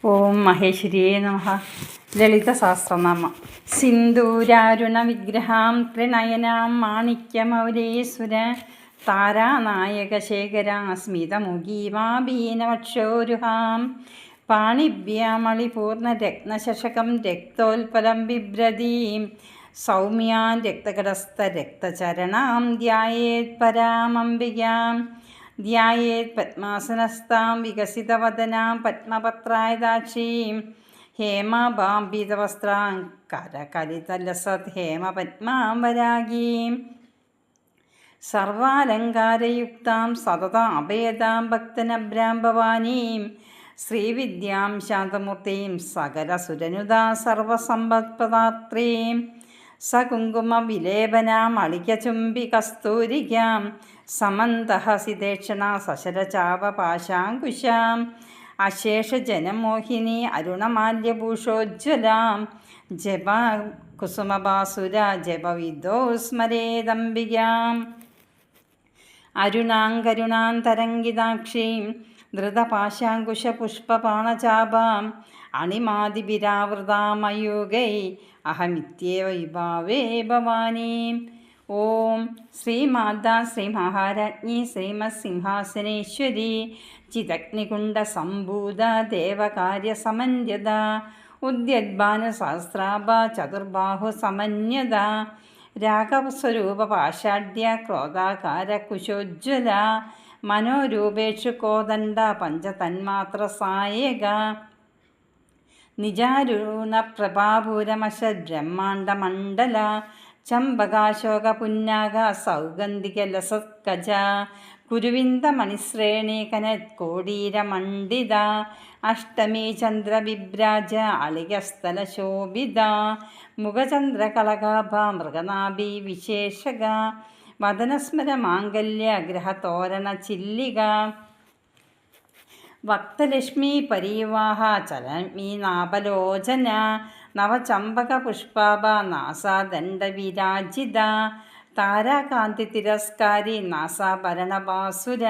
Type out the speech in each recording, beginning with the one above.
ഓം മഹേശ്വരിയേ നമഃ. ലളിത സഹസ്രനാമം. സിന്ദൂരാരുണ വിഗ്രഹാം ത്രിനയനാം മാണിക്യമൗലേശ്വര താരാനായകശേഖരാ സ്മിതമുഖീമാബീനവക്ഷോരുഹാം പാണിഭ്യാമളിപൂർണരത്നശശകം രക്തോൽപലം ബിഭ്രതീം സൗമ്യാൻ രക്തകടസ്ഥരക്തചരണാം ധ്യായേത് പരാമംബികാം ധ്യായേത് പദ്മാസനസ്ഥാം വികസിതവദനാം പത്മപത്രായദാക്ഷീം ഹേമഭാംബിതവസ്ത്രാം കരകലിതലസത് ഹേമപത്മാം വരാഗീം സർവാലങ്കാരയുക്താം സതത അഭയതാം ഭക്തനഭ്രാം ഭവാനീം ശ്രീവിദ്യാം ശാന്തമൂർത്തിം സകലസുരനുതാ സർവസമ്പത്പ്രദാത്രീം സകുങ്കുമവിലേപനാം അളികചുംബികസ്തൂരികാം സമന്തഹസിതേക്ഷണ സശരചാപപാശാങ്കുശാം അശേഷജനമോഹിനി അരുണമാല്യഭൂഷോജ്വലാം ജപ കുസുമഭാസുര ജപവിദോ സ്മരേദംബികാം അരുണാങ്കരുണാന്തരംഗിതാക്ഷീം ധൃതപാശാങ്കുശപുഷ്പപാണചാപാം അണിമാതിഭിരാവൃതാമയൂഗൈ അഹമിത്യേവ വിഭാവേ ഭവാനീം. ഓം ശ്രീമാതാ ശ്രീ മഹാരാജ്ഞി ശ്രീമത് സിംഹാസനേശ്വരി ചിദഗ്നികുണ്ഡസംഭൂത ദേവകാര്യസമന്യത ഉദ്യദ്ഭാനുസഹസ്രാഭ ചതുർബാഹു സമന്യത രാഘവസ്വരൂപ പാഷാഢ്യ ക്രോധാകാരകുശോജ്വല മനോരൂപേഷു കോദണ്ഡ പഞ്ചതന്മാത്ര സായക നിജാരുണ പ്രഭാപൂരമശബ്രഹ്മാണ്ഡമണ്ഡല ചമ്പകാശോക പുന്നാക സൗഗന്ധികലസത്കജ കുരുവിന്ദമണിശ്രേണീകനത്കോടീരമണ്ഡിത അഷ്ടമീ ചന്ദ്രവിഭ്രാജ അളികസ്ഥലശോഭിത മുഖചന്ദ്രകളകാഭ മൃഗനാഭി വിശേഷക വദനസ്മര മാംഗല്യ ഗ്രഹതോരണ ചില്ലിക വക്തലക്ഷ്മീ പരീവാഹ ചലമീ നാഭലോചന നവചമ്പക പുഷ്പാഭ നാസാദണ്ഡവിരാജിത താരാകാന്തി തിരസ്കാരി നാസാഭരണഭാസുര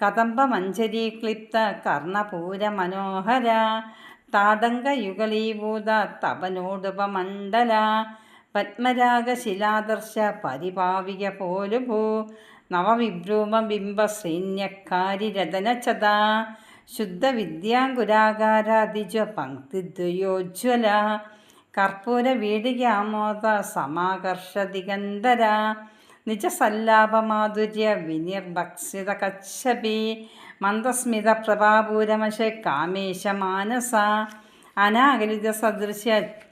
കദംബമഞ്ജരീ ക്ലിപ്ത കർണപൂര മനോഹര താടങ്കയുഗളീഭൂത തപനോടുപമണ്ഡല പത്മരാഗശിലാദർശ പരിപാവിക പോലുഭൂ നവവിഭ്രൂമബിംബ ശ്രീന്യക്കാരി രതനചത ശുദ്ധവിദ്യാങ്കുരാകാരാദിജ പങ്ക്തിദ്വയോജ്വല കർപ്പൂര വീടികാമോദ സമാകർഷ ദിഗന്ധര നിജസല്ലാപമാധുര്യ വിനിർഭക്സിത കച്ഛപി മന്ദസ്മിത പ്രഭാപൂരമശ കാമേശ മാനസ അനാഗലിത സദൃശ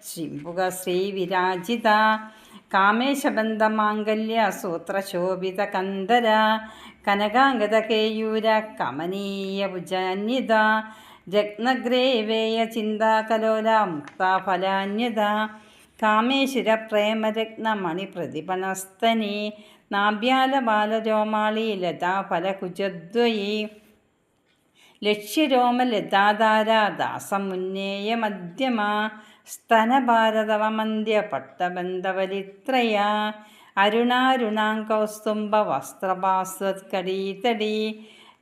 ചിമ്പുക ശ്രീവിരാജിത കാമേശബന്ധമാംഗല്യ സൂത്രശോഭിത കന്ദര കനകാംഗത കേയൂര കമനീയ ഭുജാന്യത രത്നഗ്രേവേയ ചിന്താകലോല മുക്താഫലാന്യത കാമേശ്വര പ്രേമരത്നമണി പ്രതിപണസ്തനി നാഭ്യാല ബാലരോമാളി ലതാഫലകുജദ്വയി ലക്ഷ്യരോമലതാധാര ദാസമുന്നേയ മധ്യമ സ്തനഭാരതവമന്ത്യ പട്ടബന്ധവലിത്രയ അരുണാരുണാങ്കൗസ്തുംഭ വസ്ത്രഭാസ്വത്കടീതടി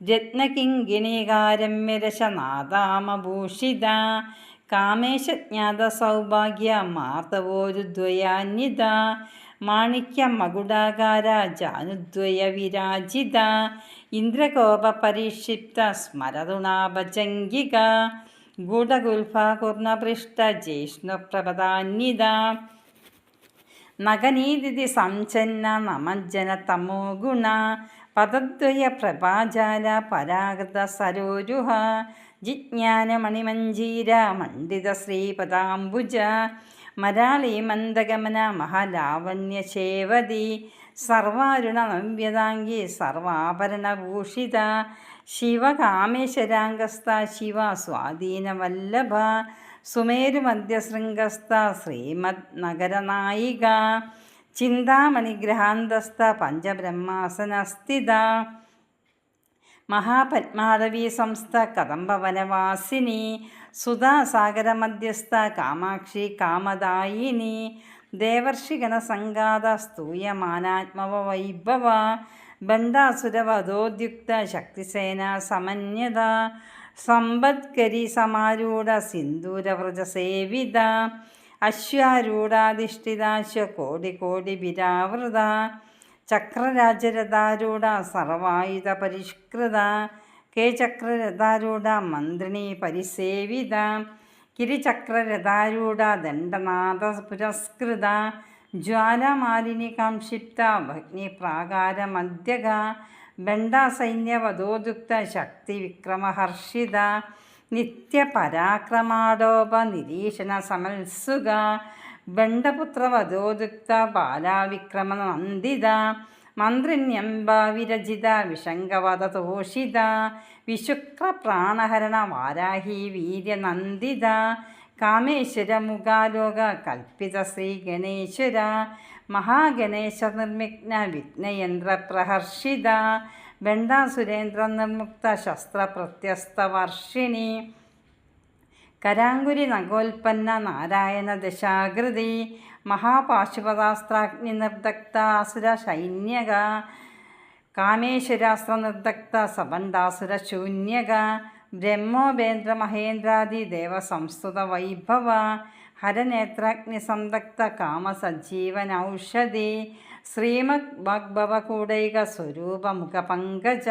രത്നകിങ്കിണീകാരമ്യരശനാദാമഭൂഷിത കാമേശജ്ഞാത സൗഭാഗ്യ മാർദ്ദവോരുദ്വയാന്യത മാണിക്യ മകുടാകാര ജാനുദ്വയ വിരാജിത ഇന്ദ്രകോപ പരിക്ഷിപ്ത സ്മരതുണാഭജംഗിക ഗൂഢഗുൽഫാകുർണപൃഷ്ട ജിഷ്ണുപ്രപദാന്വിത നഗനീതിഥി സംഛന്ന നമജ്ജന തമോ ഗുണ പദദ്വയ പ്രഭാജാല പരാകൃത സരോരുഹ ജിജ്ഞാനമണിമഞ്ജീര മണ്ഡിത ശ്രീപദാംബുജ മരാളി മന്ദഗമന മഹാലാവണ്യശേവതി സർവാരുണ നവ്യതാംഗി സർവാഭരണഭൂഷിത ശിവകാമേശ്വരാംഗസ്ഥ ശിവ സ്വാധീനവല്ലഭ സുമേരുമധ്യശൃംഗസ്ഥ ശ്രീമദ് നഗരനായിക ചിന്താമണിഗ്രഹാന്തസ്ഥ പഞ്ചബ്രഹ്മാസനസ്ഥിത മഹാപത്മാടവീ സംസ്ഥ കദംബവനവാസിനി സുധാസാഗരമധ്യസ്ഥ കാമാക്ഷി കാമദായിനി ദേവർഷിഗണസംഘാത സ്തൂയമാനാത്മവ വൈഭവ ബന്ധാസുരവധോദ്യുക്ത ശക്തിസേന സമന്യത സമ്പത്കരി സമാരൂഢ സിന്ദൂരവ്രജസേവിത അശ്വാരൂഢാധിഷ്ഠിതാശ്വ കോടി കോടി വിരാവൃത ചക്രരാജരഥാരൂഢ സർവായുധ പരിഷ്കൃത കേചക്രരഥാരൂഢ മന്ത്രിണി പരിസേവിത കിരിചക്രരഥാരൂഢ ദണ്ഡനാഥ പുരസ്കൃത ജ്വാലാമാലിനി കാംക്ഷിപ്ത ഭഗ്നി പ്രാകാരമധ്യക ബണ്ഡാസൈന്യവധോദുക്ത ശക്തി വിക്രമഹർഷിത നിത്യപരാക്രമാടോപ നിരീക്ഷണ സമത്സുക ബണ്ഡപുത്രവധോദുക്ത ബാലാവിക്രമനന്ദിത മന്ത്രിണ്യംബാവിരചിത വിശങ്കവധതോഷിത വിശുക്രപ്രാണഹരണ വാരാഹി വീര്യനന്ദിത കാമേശ്വര മുഖാലോക കൽപ്പിത ശ്രീ ഗണേശ്വര മഹാഗണേശ നിർമ്മിഗ്ന വിഘ്നയന്ത്രപ്രഹർഷിത ബണ്ഡാസുരേന്ദ്ര നിർമുക്ത ശസ്ത്രപ്രത്യസ്തവർഷിണി കരാങ്കുരി നഗോൽപ്പന്ന നാരായണ ദശാകൃതി മഹാപാശുപതാസ്ത്രാഗ്നി നിർദഗ്ധ അസുര സൈന്യക കാമേശ്വരാസ്ത്ര നിർദഗ്ധ സബണ്ഡാസുര ശൂന്യക ബ്രഹ്മോപേന്ദ്ര മഹേന്ദ്രാദി ദേവ സംസ്തുത വൈഭവ ഹരനേത്രാഗ്നി സംതക്ത കാമസജ്ജീവനൌഷധി ശ്രീമദ് വാഗ്ഭവകൂടൈക സ്വരൂപ മുഖപങ്കജ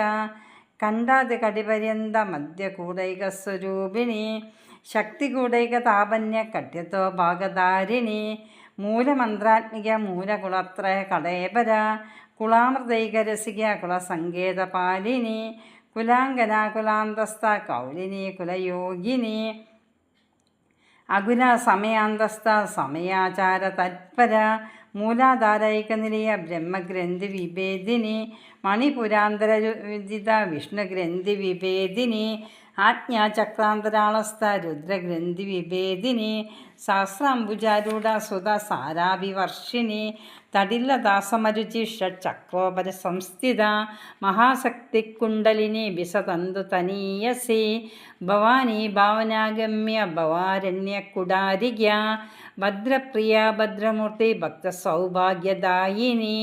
കണ്ടാതി കടിപര്യന്ത മധ്യകൂടൈക സ്വരൂപിണി ശക്തികൂടൈക താപന്യ കട്യത്തോ ഭാഗധാരിണി മൂലമന്ത്രാത്മിക മൂലകുളത്രയ കടേപര കുളാമൃതൈകരസിക കുളസങ്കേതപാലിനി കുലാംഗന കുലാന്തസ്ഥ കൗലിനി കുലയോഗിനി അകുല സമയാന്തസ്ഥ സമയാചാര തത്പര മൂലാധാരൈകനിലയ ബ്രഹ്മഗ്രന്ഥി വിഭേദിനി മണിപുരാന്തരവിദിത വിഷ്ണുഗ്രന്ഥി വിഭേദിനി ആജ്ഞാചക്രാന്തരാളസ്ഥ രുദ്രഗ്രന്ഥി വിഭേദിനി സഹസ്രാംബുജാരൂഢ സുത സാരാഭിവർഷിണി തടില്ലദാസമരുചി ഷട്ചക്രോപര സംസ്ഥിത മഹാശക്തികുണ്ടലിനി വിസതന്തു തനീയസി ഭവാനി ഭാവനാഗമ്യ ഭവാരണ്യകുടാരിക ഭദ്രപ്രിയ ഭദ്രമൂർത്തി ഭക്തസൗഭാഗ്യദായിനി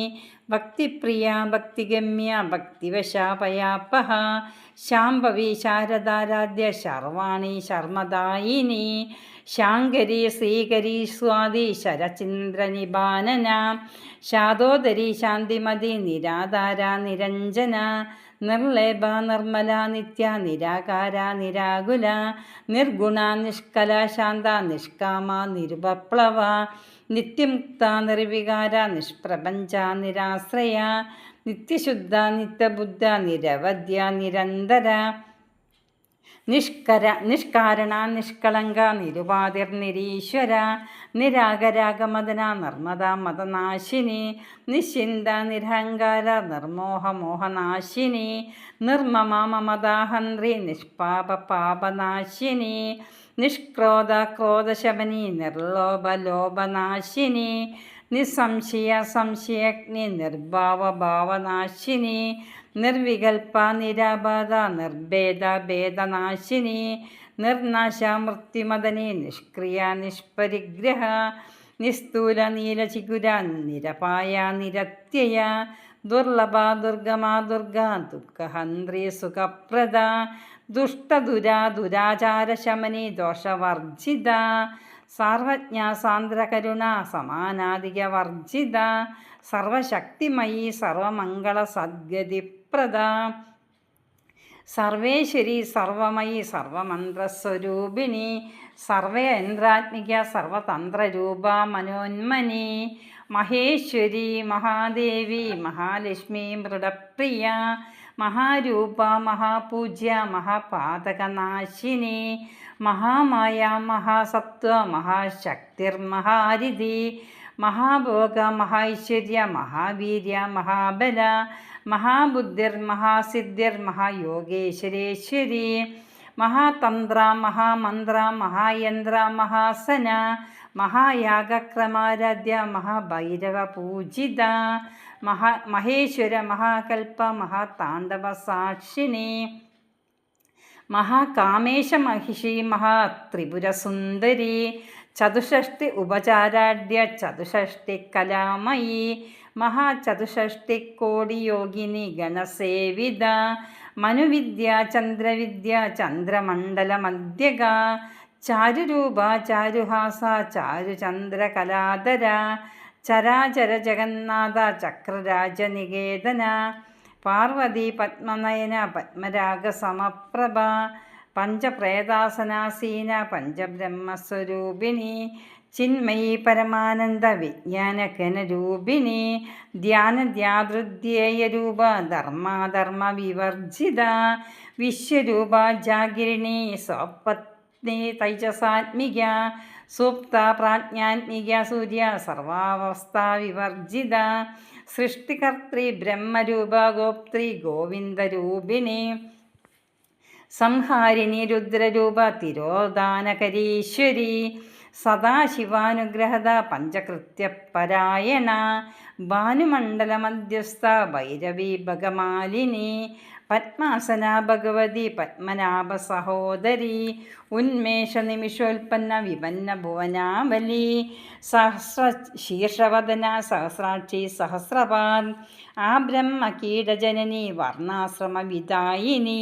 ഭക്തിപ്രിയ ഭക്തിഗമ്യ ഭക്തിവശാപയാപഹ ശാംഭവി ശാരദാരാധ്യ ശർവാണി ശർമ്മദായിനി ശാങ്കരി ശ്രീകരി സ്വാതി ശരചന്ദ്രനിബാനന ശാദോദരി ശാന്തിമതി നിരാധാര നിരഞ്ജന നിർലേപ നിർമ്മല നിത്യ നിരാകാര നിരാകുല നിർഗുണ നിഷ്കല ശാന്ത നിഷ്കാമ നിരുപപ്ലവ നിത്യമുക്ത നിർവികാര നിഷ്പ്രപഞ്ച നിരാശ്രയ നിത്യശുദ്ധ നിത്യബുദ്ധ നിരവധ്യ നിരന്തര നിഷ്കാരണ നിഷ്കളങ്ക നിരുപാധിർനിരീശ്വര നിരാഗരാഗമദന നർമ്മദ മദനാശിനി നിശ്ചിന്ത നിരഹങ്കാര നിർമോഹമോഹനാശിനി നിർമ്മമ മമദാഹന്ത്രി നിഷ്പാപ പാപനാശിനി നിഷ്ക്രോധ ക്രോധശമനി നിർലോഭ ലോഭനാശിനി നിസ്സംശയ സംശയഗ്നി നിർഭാവ ഭാവനാശിനി നിർവികൽപ നിരാബാധ നിർഭേദ ഭേദനാശിനി നിർനാശ മൃത്യുമദനി നിഷ്ക്രിയ നിഷ്പരിഗ്രഹ നിസ്തൂല നീലചികുര നിരപായ നിരത്യയ ദുർലഭ ദുർഗമാ ദുർഗ ദുഃഖഹന്ത്രി സുഖപ്രദ ദുഷ്ടദുര ദുരാചാരശമനി ദോഷവർജിത സർവജ്ഞ സാന്ദ്രകരുണ സമാനാധികവർജിത സർവശക്തിമയി സർവമംഗള സദ്ഗതിപ്രദ സർവേശ്വരി സർവമയി സർവമന്ത്രസ്വരൂപിണി സർവേന്ദ്രാത്മിക സർവതന്ത്രരൂപ മനോന്മനി മഹേശ്വരി മഹാദേവി മഹാലക്ഷ്മി മൃഡപ്രിയ മഹാരൂപ മഹാപൂജ്യ മഹാപാതകനാശിനി മഹാമായ മഹാസത്വ മഹാശക്തിർമഹാരിധി മഹാഭോഗ മഹൈശ്വര്യ മഹാവീര്യ മഹാബല മഹാബുദ്ധിർമഹാസിദ്ധിർ മഹായോഗേശ്വരേശ്വരി മഹാതന്ത്ര മഹാമന്ത്ര മഹായന്ത്ര മഹാസന മഹായാഗക്രമാരാധ്യ മഹാഭൈരവ പൂജിത മഹേശ്വര മഹാകൽപ്പ മഹാതാണ്ഡവ സാക്ഷിണി മഹാകാമേശ മഹിഷി മഹാത്രിപുരസുന്ദരി ചതുഷ്ടി ഉപചാരാഢ്യ ചതുഷ്ടി കലാമയി മഹാചതുഷ്ടിക്കോടിയോഗിനി ഗണസേവിത മനുവിദ്യ ചന്ദ്രവിദ്യ ചന്ദ്രമണ്ഡലമധ്യക ചാരുരൂപ ചാരുഹാസ ചാരുചന്ദ്രകലാധര ചരാചര ജഗന്നാഥ ചക്രരാജനികേതന പാർവതി പത്മനയന പത്മരാഗസമപ്രഭ പഞ്ചപ്രേതാസനാസീന പഞ്ചബ്രഹ്മസ്വരൂപിണി ചിന്മയി പരമാനന്ദ വിജ്ഞാനഘനരൂപിണി ധ്യാനധ്യാതൃധ്യേയരൂപ ധർമാധർമ്മ വിവർജിത വിശ്വരൂപ ജാഗിരിണി സ്വപത്നി തൈജസാത്മിക സുപ്ത പ്രാജ്ഞാത്മിക സൂര്യ സർവാവസ്ഥാ വിവർജിത സൃഷ്ടികർത്തൃ ബ്രഹ്മരൂപ ഗോപ്ത്രി ഗോവിന്ദരൂപിണി സംഹാരിണി രുദ്രരൂപ തിരോധാനകരീശ്വരി സദാശിവാനുഗ്രഹത പഞ്ചകൃത്യപരായണ ഭാനുമണ്ഡലമധ്യസ്ഥ ഭൈരവി ഭഗമാലിനി പത്മാസന ഭഗവതി പത്മനാഭ സഹോദരി ഉന്മേഷ നിമിഷോൽപ്പന്ന വിപന്ന ഭുവനാവലി ശീർഷവദന സഹസ്രാക്ഷി സഹസ്രപാദ് ആ ബ്രഹ്മ കീടജനനി വർണ്ണാശ്രമവിദായിനി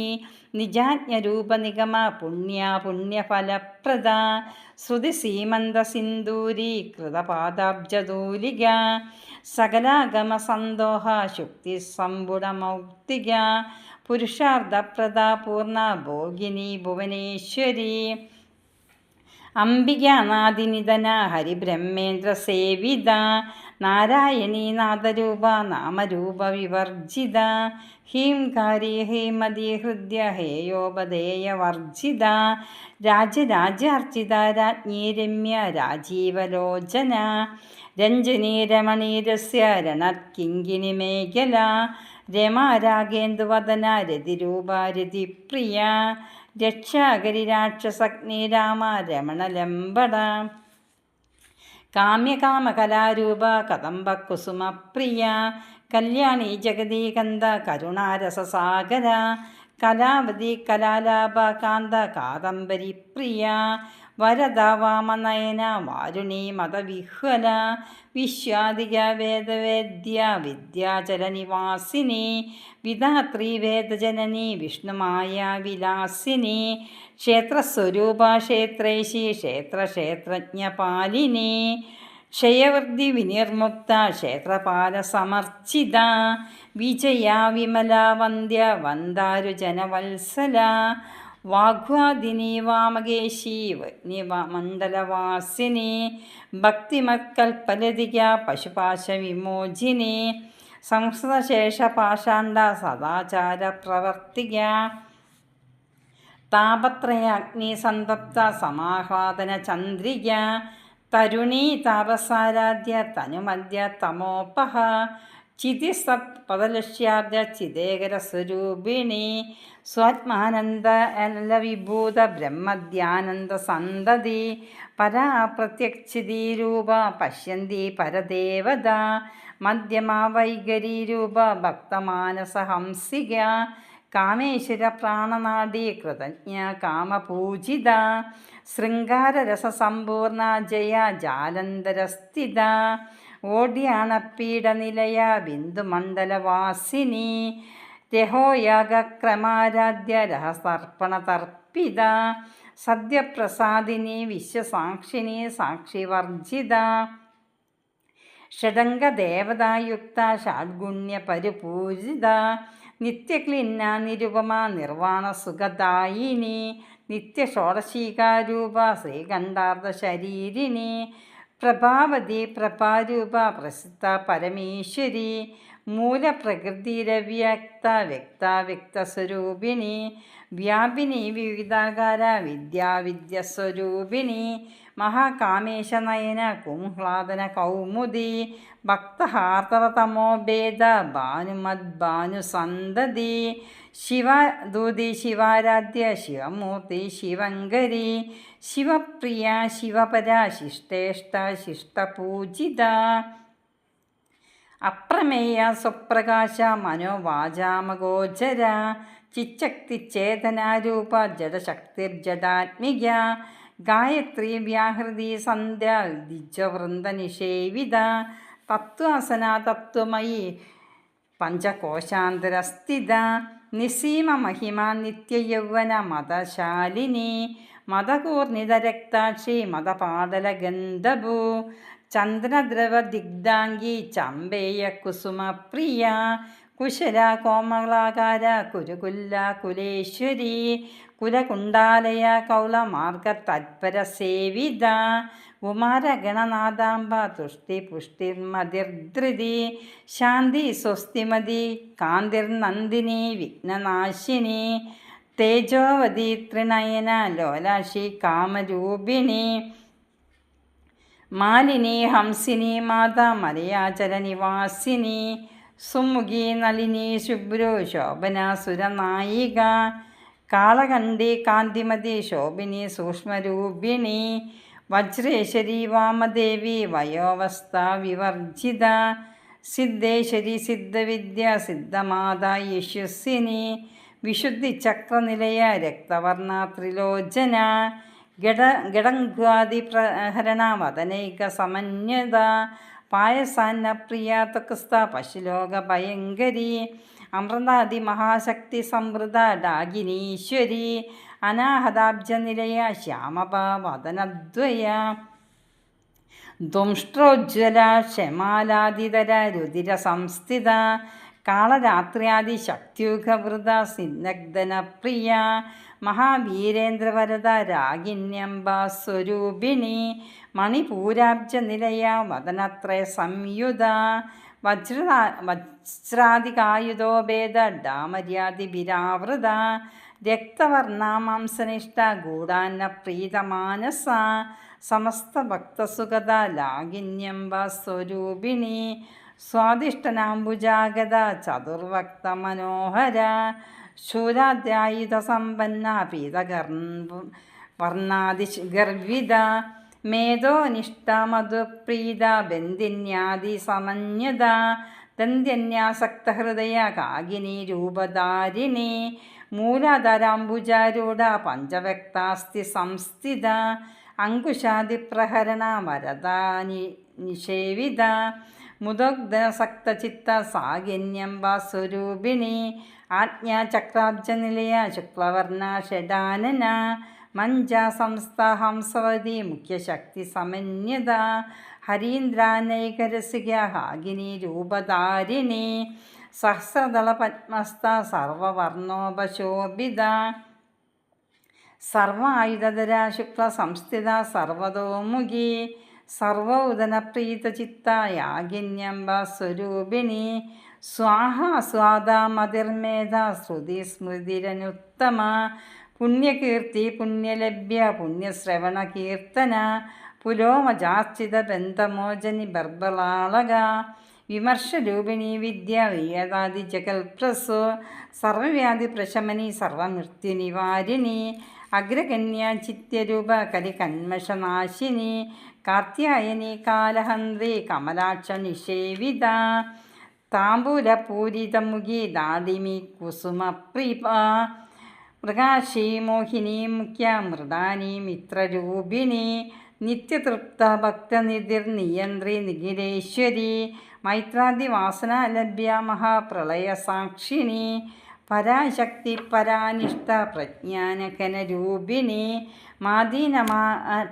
നിജാജ്ഞരൂപനിഗമ പുണ്യഫലപ്രദ ശ്രുതിസീമന്തസിന്ദൂരീകൃതപാദാബ്ജതൂലിക സകലാഗമസന്തോഹ ശുക്തിസമ്പുടമൗക്തിക പുരുഷാർത്ഥപ്രദ പൂർണ്ണ ഭോഗിനി ഭുവനേശ്വരി അംബികാനാദിനിധന ഹരിബ്രഹ്മേന്ദ്രസേവിത നാരായണീ നാദരൂപ നാമരൂപ വിവർജിത ഹീംകാരി ഹേമതി ഹൃദ്യ ഹേയോപദേയവർജിത രാജരാജാർച്ചിത രാജ്ഞീ രമ്യ രാജീവലോചന രഞ്ജനീ രമണീരസ്യ രണത്കിങ്കിണി മേഖല രമാരാഗേന്ദുവദന രതിരൂപ രതിപ്രിയ രക്ഷാകരി രാക്ഷസഗ്നി രാമ രമണലംബട കാമ്യകാമകലാരൂപ കദംബകുസുമപ്രിയ കല്യാണി ജഗദീകന്ത കരുണാരസസാഗര കലാവതി കലാലാഭ കാന്ത കാദംബരി പ്രിയ വരദ വാമനയന വാരുണി മതവിഹ്വല വിശ്വാദിക വേദവേദ്യ വിദ്യാചലനിവാസിനി വിധാത്രി വേദജനനി വിഷ്ണുമായ വിലാസിനി ക്ഷേത്രസ്വരൂപ ക്ഷേത്രൈശി ക്ഷേത്രജ്ഞപാലിനി ക്ഷയവൃദ്ധി വിനിർമുക്ത ക്ഷേത്രപാലസമർച്ചിത വിജയ വിമല വന്ദ്യ വന്ദാരുജനവത്സല വാഗ്വാദിനി വാമകേശി മണ്ഡലവാസിനി ഭക്തിമത്കൽപ്പലതിക പശുപാശവിമോചിനി സംസ്കൃതശേഷപാഷാണ്ഡ സദാചാര പ്രവർത്തിക താപത്രയാഗ്നി സന്തപ്ത സമാഹ്ലാദന ചന്ദ്രിക തരുണീ താപസാരാധ്യ തനുമധ്യ തമോപഹ ചിതിസത് പദലക്ഷ്യാബ്ദ ചിദേകരസ്വരൂപിണി സ്വാത്മാനന്ദ വിഭൂത ബ്രഹ്മധ്യാനന്ദ സന്തതി പരാ പ്രത്യക്ഷിതീരൂപ പശ്യന്തി പരദേവത മധ്യമ വൈഖരീരൂപ ഭക്തമാനസഹംസിക കാമേശ്വര പ്രാണനാഡി കൃതജ്ഞ കാമപൂജിത ശൃംഗാരരസസമ്പൂർണ ജയ ജാലന്ധരസ്ഥിത ഓഡ്യാണപീഠനിലയ ബിന്ദുമണ്ഡലവാസിനി രഹോയാഗക്രമാരാധ്യ രഹസർപ്പണതർപ്പിത സദ്യപ്രസാദിനി വിശ്വസാക്ഷിണി സാക്ഷിവർജിത ഷഡംഗദേവതായുക്ത ഷാഡ്ഗുണ്യപരിപൂജിത നിത്യക്ലിന്ന നിരുപമ നിർവാണസുഖദായിനി നിത്യഷോഡശീകാരൂപ ശ്രീകണ്ഠാർദ്ധശരീരിണി പ്രഭാവതി പ്രഭാരൂപ പ്രസിദ്ധ പരമേശ്വരി മൂലപ്രകൃതിരവ്യക്ത വ്യക്തസ്വരൂപിണി വ്യാപിനി വിവിധാകാര വിദ്യാവിദ്യസ്വരൂപിണി മഹാകാമേശനയന കുംഹ്ലാദന കൗമുദി ഭക്തഹാർത്തവതമോഭേദ ഭാനുമദ്ഭാനുസന്തതി ശിവദൂതി ശിവാരാധ്യ ശിവമൂർത്തി ശിവങ്കരി ശിവപ്രിയ ശിവപര ശിഷ്ടേഷ്ട ശിഷ്ടപൂജിത അപ്രമേയ സ്വപ്രകാശ മനോവാചാമഗോചര ചിച്ചക്തിചേതനാരൂപ ജഡശക്തിർജഡാത്മിക ഗായത്രി വ്യാഹൃതി സന്ധ്യ ദിജ്വവൃന്ദനിഷേവിത തത്വാസന തത്വമയി പഞ്ചകോശാന്തരസ്ഥിത നിസീമ മഹിമ നിത്യയൗവന മതശാലിനി മതകൂർണിതരക്താക്ഷി മതപാടലഗന്ധഭൂ ചന്ദ്രദ്രവദിഗ്ധാംഗി ചമ്പേയ കുസുമപ്രിയ കുശല കോമളാകാര കുരുകുല്ല കുലേശ്വരി കുലകുണ്ടാലയ കൗളമാർഗ തത്പര സേവിത കുമാരഗണനാഥാംബ തുഷ്ടി പുഷ്ടിർമതിർധൃതി ശാന്തി സ്വസ്തിമതി കാന്തിർനന്ദിനി വിഘ്നനാശിനി തേജോവതി ത്രിനയന ലോലാക്ഷി കാമരൂപിണി മാലിനി ഹംസിനി മാതാ മലയാചല നിവാസിനി സുമുഖി നളിനി ശുഭ്രു ശോഭന സുരനായിക കാളകണ്ഠി കാന്തിമതി ശോഭിനി സൂക്ഷ്മരൂപിണി വജ്രേശ്വരി വാമദേവി വയോവസ്ഥ വിവർജിത സിദ്ധേശ്വരി സിദ്ധവിദ്യ സിദ്ധമാതാ യശസ്വിനി വിശുദ്ധി ചക്രനിലയ രക്തവർണ ത്രിലോചന ഗടങ്കാദി പ്രഹരണ വദനൈക സമന്യത പായസാന്ന പ്രിയ തക്സ്ത പശുലോക ഭയങ്കരി അമൃതാദി മഹാശക്തി സമൃദ്ധ ഡാഗിനീശ്വരി അനാഹതാബ്ജനിലയ ശ്യാമഭാവദനദ്വയ ധ്വംഷ്ട്രോജ്വല ക്ഷമാലാദിതര രുതിര സംസ്ഥിത കാളരാത്ര്യാദി ശക്തിയുഗവൃത സിന്നഗ്ധന പ്രിയ മഹാവീരേന്ദ്രവരദ രാഗിന്യംബാ സ്വരൂപിണി മണിപൂരാബ്ജനിലയ വദനത്രയ സംയുത വജ്രാദികായുധോഭേദ ഡാമര്യാദിഭിരാവൃത രക്തവർണാമാംസനിഷ്ഠ ഗൂഢാന്ന പ്രീതമാനസ സമസ്ത ഭക്തസുഗത ലാഗിന്യംബ സ്വരൂപിണി സ്വാദിഷ്ടനാംബുജാഗത ചതുർവക്ത മനോഹര ശൂലാദ്യായുധസമ്പന്ന പീതവർണാദിഗർവിത മേധോനിഷ്ഠ മധുപ്രീത ബന്ധിന്യാദി സമന്യത ദന്ത്യന്യാസക്തഹൃദയ കാകിനി രൂപധാരിണി മൂലാധരാംബുജാരൂഢ പഞ്ചവക്താസ്തി സംസ്ഥിത അങ്കുശാദിപ്രഹരണ വരദാനി നിഷേവിത മുദഗ്ധസക്തചിത്ത സാഗിന്യംബ സ്വരൂപിണി ആജ്ഞാചക്രാബ്ജനിലയ ശുക്ലവർണ ഷഡാനന മഞ്ജ സംസ്ഥ ഹംസവതി മുഖ്യശക്തി സമന്യത ഹരീന്ദ്രാനൈകരസിക ഹാഗിനി രൂപധാരിണി സഹസ്രദള പത്മസ്ഥ സർവവർണോപശോഭിത സർവായുധര ശുക്ല സംസ്ഥിത സർവതോമുഖി സർവോദനപ്രീതചിത്ത യാഗിന്യംബ സ്വരൂപിണി സ്വാഹ സ്വാദാ മതിർമേധ ശ്രുതി സ്മൃതിരനുത്തമ പുണ്യകീർത്തി പുണ്യലഭ്യ പുണ്യശ്രവണ കീർത്തന പുലോമജാർച്ചിത ബന്ധമോചനി ബർബലാളക വിമർശരൂപിണി വിദ്യ വേദാദി ജഗൽപ്രസു സർവവ്യാധി പ്രശമനി സർവമൃത്യുനിവാരിണി അഗ്രകന്യ ചിത്യരൂപ കലികന്മഷനാശിനി കാർത്യായനി കാലഹന്ത്രി കമലാക്ഷ നിഷേവിത താംബൂലപൂരിതമുഖി ദാഡിമി കുസുമപ്രീപ മൃഗാക്ഷി മോഹിനി മുഖ്യ മൃദാനി മിത്രരൂപിണി നിത്യതൃപ്ത ഭക്തനിധിർനിയന്ത്രി നിഖിലേശ്വരി മൈത്രാദിവാസനാലഭ്യ മഹാപ്രളയസാക്ഷിണി പരാശക്തി പരാനിഷ്ഠ പ്രജ്ഞാനഘനരൂപിണി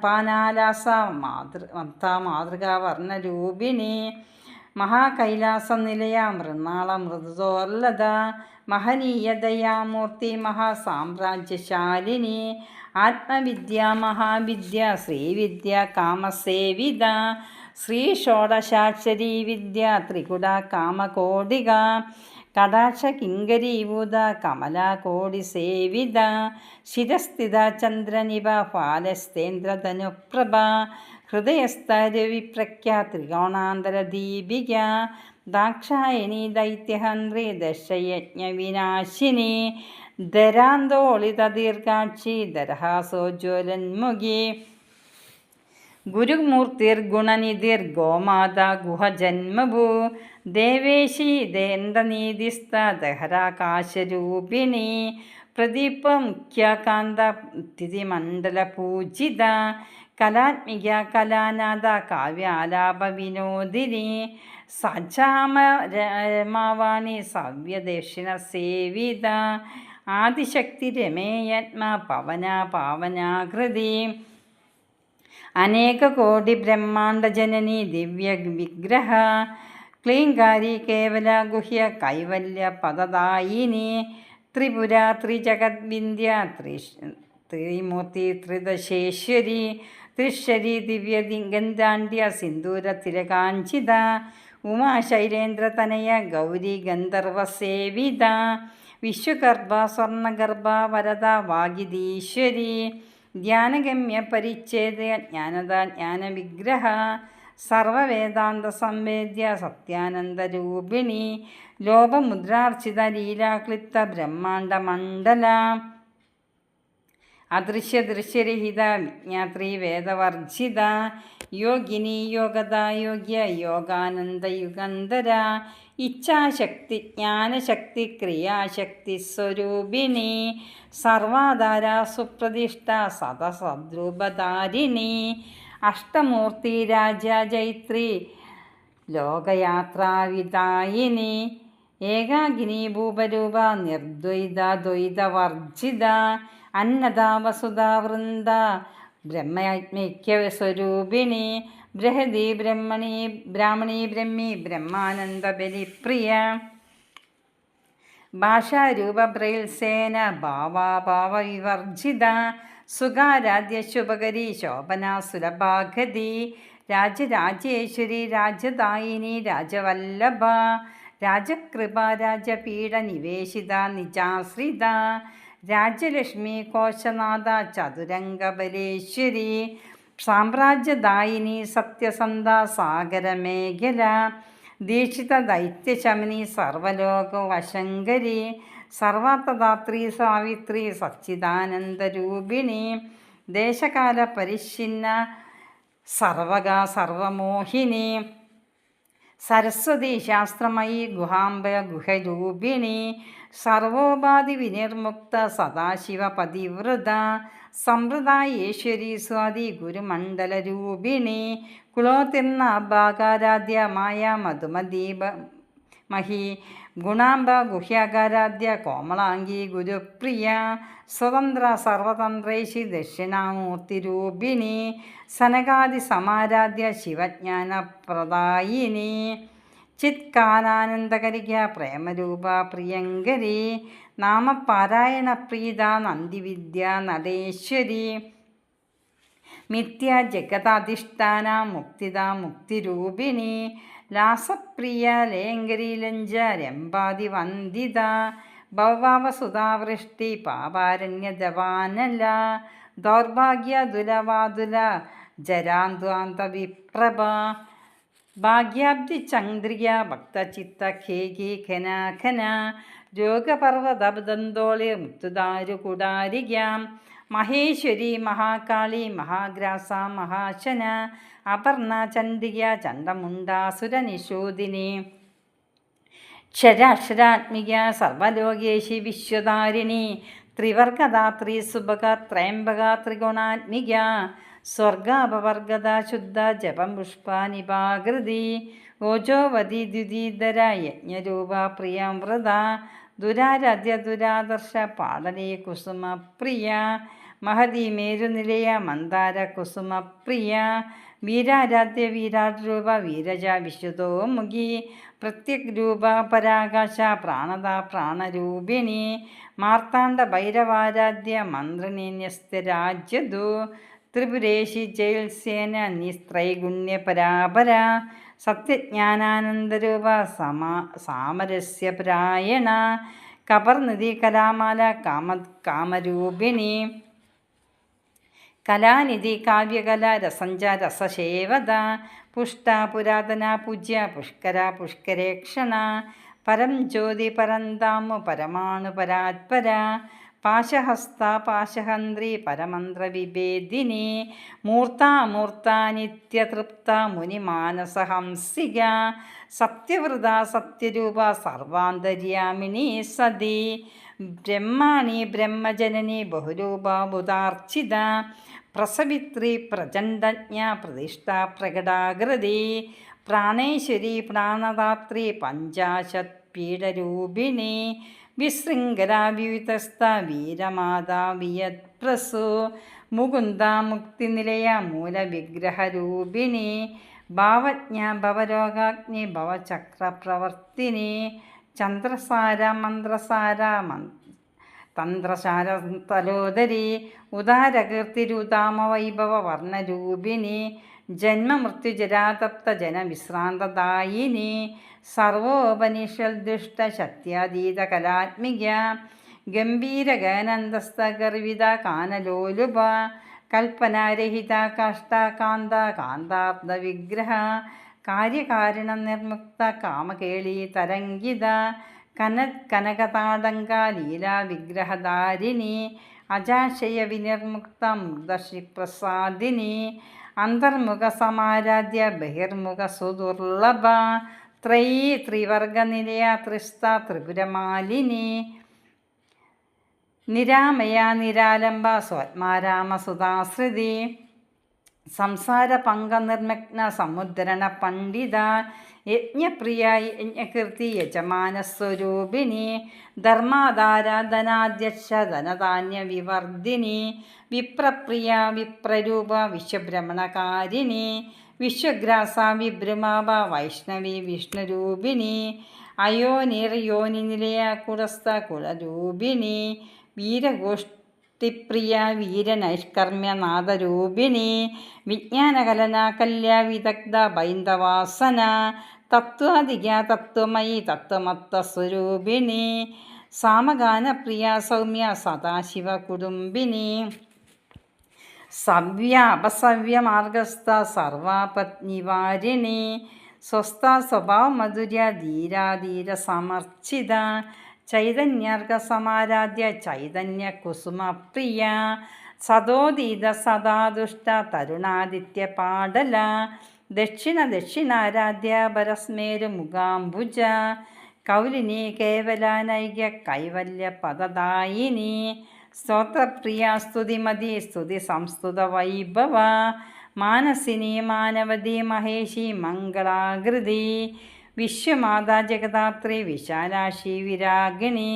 പാനാലാസ മാതൃകാവർണ്ണരൂപിണി മഹാകൈലാസനിലയ മൃണാള മൃദുതോർലത മഹനീയദയാമൂർത്തി മഹാസാമ്രാജ്യശാലിനി ആത്മവിദ്യ മഹാവിദ്യ ശ്രീവിദ്യ കാമസേവിത ശ്രീഷോഡശാക്ഷരീ വിദ്യ ത്രികുട കാമകോടിക കടാക്ഷ കിങ്കരീഭൂത കമലാകോടിസേവിത ശിരസ്ഥിത ചന്ദ്രനിഭ ഫാലസ്തേന്ദ്രധനുപ്രഭ ഹൃദയസ്ഥരവിപ്രഖ്യ ത്രികോണാന്തരദീപിക ദാക്ഷായണി ദൈത്യഹന്ത്രി ദശയജ്ഞവിനാശിനി ധരാന്തോളിതദീർഘാക്ഷി ദരഹാസോജ്വലന്മുഖി ഗുരുമൂർത്തിർഗുണനിധിർ ഗോമാത ഗുഹജന്മഭൂ ദേവേശി ദേന്ദ്രനീതിസ്ഥ ദഹരാകാശരൂപിണി പ്രദീപമുഖ്യകാന്ത തിഥിമണ്ഡലപൂജിത കലാത്മിക കലാനാഥ കാവ്യാലാപവിനോദിനി സജാമരമാവാണി സവ്യദക്ഷിണ സേവിത ആദിശക്തി രമേയാത്മ പവന പാവനാകൃതി അനേകകോടി ബ്രഹ്മാണ്ഡജനനി ദിവ്യ വിഗ്രഹ ക്ലീങ്കാരി കേവല ഗുഹ്യ കൈവല്യ പദദായിനി ത്രിപുര ത്രിജഗദ്വിന്ധ്യ ത്രിമൂർത്തി ത്രിദശേശ്വരി ത്രിശ്വരി ദിവ്യഗന്ധാണ്ഡ്യ സിന്ദൂര തിലകാഞ്ചിത ഉമാശൈലേന്ദ്രതനയ ഗൗരി ഗന്ധർവസേവിത വിശ്വഗർഭ സ്വർണഗർഭ വരദ വാഗിദീശ്വരി ധ്യാനഗമ്യ പരിച്ഛേദ ജ്ഞാനദ ജ്ഞാനവിഗ്രഹ സർവവേദാന്ത സംവേദ്യ സത്യാനന്ദരൂപിണി ലോപമുദ്രാർച്ചിത ലീലാക്ലിപ്ത ബ്രഹ്മാണ്ഡമണ്ഡല അദൃശ്യദൃശ്യരഹിത വിജ്ഞാത്രി വേദവർജിത യോഗിനി യോഗദായോഗ്യ യോഗാനന്ദയുഗന്ധര ഇച്ഛാശക്തി ജ്ഞാനശക്തി ക്രിയാശക്തി സ്വരൂപിണി സർവാധാര സുപ്രതിഷ്ഠ സദസദ്രൂപധാരിണി അഷ്ടമൂർത്തി രാജൈത്രി ലോകയാത്രാവിതായിനി ഏകാകിനി ഭൂപരൂപ നിർദ്വൈത ദ്വൈതവർജിത അന്നദ വസുധാവൃന്ദ ബ്രഹ്മൈക്യസ്വരൂപിണി ബൃഹതി ബ്രാഹ്മണി ബ്രഹ്മി ബ്രഹ്മാനന്ദബലിപ്രിയ ഭാഷാരൂപബ്രൈൽസേന ഭാവാഭാവവിവർജിത സുഖാരാധ്യ ശുഭകരി ശോഭന സുലഭാഗതി രാജരാജേശ്വരി രാജദായിനി രാജവല്ലഭ രാജകൃപ രാജപീഠ നിവേശിത നിജാശ്രിത രാജലക്ഷ്മി കോശനാഥ ചതുരംഗബലേശ്വരി സാമ്രാജ്യദായിനി സത്യസന്ധ സാഗരമേഖല ദീക്ഷിത ദൈത്യശമിനി സർവലോകവശങ്കരി സർവാർത്ഥദാത്രി സാവിത്രി സച്ചിദാനന്ദരൂപിണി ദേശകാല പരിച്ഛിന്ന സർവക സർവമോഹിനി സരസ്വതി ശാസ്ത്രമയി ഗുഹാംബ ഗുഹരൂപിണി സർവോപാധി വിനിർമുക്ത സദാശിവ പതിവ്രത സമ്പ്രദായേശ്വരി സ്വാതി ഗുരുമണ്ഡലരൂപിണി കുളോത്തിർണ ഭാഗാരാധ്യ മായ മധുമദീപ മഹി ഗുണാംബ ഗുഹ്യാകാരാധ്യ കോമളാംഗി ഗുരുപ്രിയ സ്വതന്ത്ര സർവതന്ത്രേശി ദക്ഷിണാമൂർത്തിരൂപിണി സനകാദി സമാരാധ്യ ശിവജ്ഞാനപ്രദായിനി ചിത്കാനാനന്ദകരിക പ്രേമരൂപ പ്രിയങ്കരി നാമപാരായണ പ്രീത നന്ദിവിദ്യ നടേശ്വരി മിഥ്യ ജഗതാധിഷ്ഠാന മുക്തിദ മുക്തിരൂപിണി ലാസപ്രിയ ലേങ്കരി ലഞ്ച രംഭാതി വന്ദിത ഭവാവസുധാവൃഷ്ടി പാപാരണ്യ ദവാനല ദൗർഭാഗ്യ ദുലവാതുല ജരാന്ത്വാന്ത വിപ്രഭ ഭാഗ്യാബ്ദി ചന്ദ്രിക ഭക്തചിത്ത ഖേകി ഖനാഖന രോഗപർവ്വതബദന്തോളി മുക്തുദാരു കുടാരികാം മഹേശ്വരി മഹാകാളി മഹാഗ്രാസ മഹാശന അപർണ ചണ്ഡിക ചണ്ഡമുണ്ടാസുരനിഷൂദിനി ക്ഷരാക്ഷരാത്മിക സർവലോകേശി വിശ്വധാരിണി ത്രിവർഗദാത്രി സുഭഗ ത്രയംബക ത്രിഗുണാത്മിക സ്വർഗാപവർഗദ ശുദ്ധ ജപം പുഷ്പാനിപാകൃതി ഓജോവതി ദ്യുതീധര യജ്ഞരൂപ പ്രിയമൃത ദുരാരാധ്യ ദുരാദർശ പാടലേ കുസുമപ്രിയ മഹതി മേരുനിലയ മന്ദാര കുസുമപ്രിയ വീരാരാധ്യ വിരാട് രൂപ വീരജ വിശുദ്ധോ മുഖി പ്രത്യക് രൂപ പരാകാശ പ്രാണദ പ്രാണരൂപിണി മാർത്താണ്ഡ ഭൈരവാരാധ്യ മന്ത്രിണി ന്യസ്തരാജ്യതു ത്രിപുരേശി ജയൽസേന നിസ്ത്രൈഗുണ്യ പരാപര സത്യജ്ഞാനാനന്ദരൂപ സാമരസ്യപരായണ കപർനിധി കലാമാല കാമരൂപിണി കലാനിധി കാവ്യകല രസഞ്ച രസസേവത പുഷ്ട പുരാതന പൂജ്യ പുഷ്കര പുഷ്കരേക്ഷണ പരം ജ്യോതി പരന്താമു പരമാണു പരാത്പര പാശഹസ്ത പാശഹന്ത്രി പരമന്ത്രവിഭേദിനി മൂർത്താമൂർത്ത നിത്യതൃപ്ത മുനിമാനസഹംസിക സത്യവ്രത സത്യരൂപ സർവാന്തര്യാമിനി സതി ബ്രഹ്മാണി ബ്രഹ്മജനനി ബഹുരൂപാബുധാർച്ചിത പ്രസവിത്രി പ്രചണ്ഡജ്ഞ പ്രതിഷ്ഠ പ്രകടാകൃതി പ്രാണേശ്വരി പ്രാണദാത്രി പഞ്ചാശത് പീഠരൂപിണി വിശൃംഖലാവിയുതസ്ഥ വീരമാതാ വിയത്പ്രസു മുകുന്ദ മുക്തിനിലയ മൂലവിഗ്രഹരൂപിണി ഭാവജ്ഞ ഭവരോഗാഗ്നി ഭവചക്രപ്രവർത്തിനി ചന്ദ്രസാര മന്ത്രസാര തന്ത്രസാര തലോദരി ഉദാരകീർത്തിരുതാമവൈഭവ വർണ്ണരൂപിണി ജന്മമൃത്യുജരാതപ്ത ജനവിശ്രാന്തദായിനി സർവോപനിഷൽദുഷ്ട ശക്ത്യാതീത കലാത്മിക ഗംഭീരഗാനന്ദസ്തഗർവിത കാനലോലുപ കൽപ്പനാരഹിത കാഷ്ടാകാന്ത കാന്താർദ്ധവിഗ്രഹ കാര്യകാരണ നിർമുക്ത കാമകേളി തരംഗിത കനകതാടങ്ക ലീലാവിഗ്രഹധാരിണി അജാശയ വിനിർമുക്ത മൃദശിപ്രസാദിനി അന്തർമുഖ സമാരാധ്യ ബഹിർമുഖ സുദുർലഭ ത്രിവർഗനിലയ ത്രിസ്ത ത്രിപുരമാലിനി നിരാമയ നിരാലംബ സ്വാത്മാരാമസുതാശ്രിതി സംസാര പങ്കനിർമ്മഗ്ന സമുദ്രണ പണ്ഡിത യജ്ഞപ്രിയ യജ്ഞകീർത്തി യജമാനസ്വരൂപിണി ധർമാധാര ധനാധ്യക്ഷ ധനധാന്യ വിവർദ്ധിനി വിപ്രപ്രിയ വിപ്രരൂപ വിശ്വഭ്രമണകാരിണി വിശ്വഗ്രാസ വിഭ്രമാഭ വൈഷ്ണവി വിഷ്ണുരൂപിണി അയോനിർയോനിനിലയ കുലസ്ഥ കുലരൂപിണി വീരഗോഷ്ഠിപ്രിയ വീരനൈഷ്കർമ്മ്യനാഥരൂപിണി വിജ്ഞാനകലന കല്യാവിദഗ്ധ ബൈന്ദവാസന തത്വാധിക തത്വമയി തത്വമത്വസ്വരൂപിണി സാമഗാനപ്രിയ സൗമ്യ സദാശിവ കുടുംബിനി സവ്യ അപസവ്യമാർഗസ്ഥ സർവാപത്നിവാരിണി സ്വസ്ഥ സ്വഭാവമധുര്യ ധീരാധീര സമർച്ചിത ചൈതന്യർഗസമാരാധ്യ ചൈതന്യ കുസുമപ്രിയ സദോദീത സദാദുഷ്ട തരുണാദിത്യ പാടല ദക്ഷിണാരാധ്യ പരസ്മേരു മുഖാംബുജ കൗലിനി കേവലാനൈക്യ കൈവല്യ പദദായിനി സ്തോത്രപ്രിയ സ്തുതിമതി സ്തുതി സംസ്തുത വൈഭവ മാനസിനി മാനവതി മഹേഷി മംഗളാകൃതി വിശ്വമാതാ ജഗദാത്രി വിശാലാക്ഷി വിരാഗിണി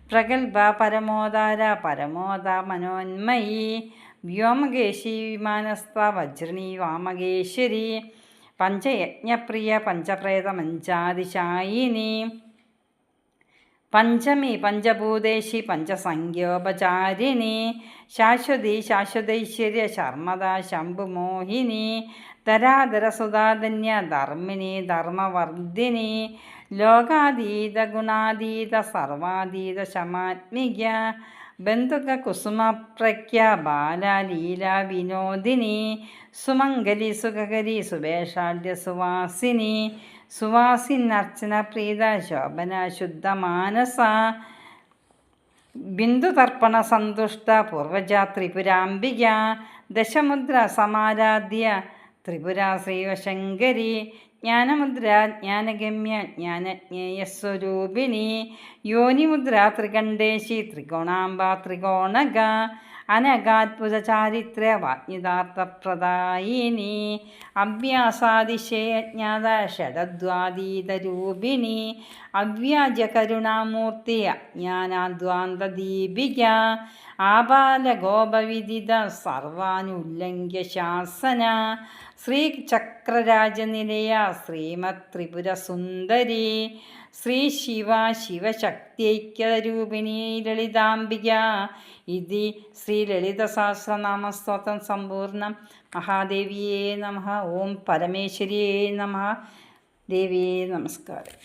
പ്രഗൽഭ പരമോദാര പരമോദ മനോന്മയി വ്യോമകേശി വിമാനസ്ഥ വജ്രിണി വാമകേശ്വരി പഞ്ചയജ്ഞപ്രിയ പഞ്ചപ്രേത മഞ്ചാതിശായിനി പഞ്ചമി പഞ്ചഭൂതേശി പഞ്ചസംഖ്യോപചാരിണി ശാശ്വതി ശാശ്വതൈശ്വര്യ ശർമ്മദ ശംഭുമോഹിനി ധരാധരസുധാധന്യ ധർമ്മിണി ധർമ്മവർദ്ധിനി ലോകാതീത ഗുണാതീത സർവാതീത ശമാത്മിക ബന്ധുക കുസുമപ്രഖ്യ ബാലലീല വിനോദിനി സുമംഗലി സുഖകരി സുവേഷാഢ്യ സുവാസിനി സുവാസിനർച്ചന പ്രീത ശോഭന ശുദ്ധമാനസ ബിന്ദുതർപ്പണ സന്തുഷ്ട പൂർവജ ത്രിപുരാംബിക ദശമുദ്ര സമാരാധ്യ ത്രിപുര ശ്രീവശങ്കരി ജ്ഞാനമുദ്ര ജ്ഞാനഗമ്യ ജ്ഞാനജ്ഞേയസ്വരൂപിണി യോനിമുദ്ര ത്രികണ്ഠേശി ത്രികോണാംബ ത്രികോണക അനഗാത്ഭുത ചാരിത്ര വാജ്ഞിതാർത്ഥപ്രദായിനി അഭ്യാസാതിശയജ്ഞാത ഷഡദ്വാതീതരൂപിണി അവ്യാജ കരുണാമൂർത്തി അജ്ഞാനാദ്വാന്തദീപിക ആബാലഗോപവിദിത സർവാനുല്ലംഘ്യ ശാസന ശ്രീചക്രരാജനിലയ ശ്രീമത് ത്രിപുരസുന്ദരി ശ്രീ ശിവ ശിവശക്തിഐക്യരൂപിണി ലളിതാംബിക ഇതി ശ്രീലളിതസഹസ്രനാമസ്തോത്രം സമ്പൂർണ്ണം. മഹാദേവിയേ നമഃ. ഓം പരമേശ്വരിയേ നമഃ. ദേവിയേ നമസ്കാരം.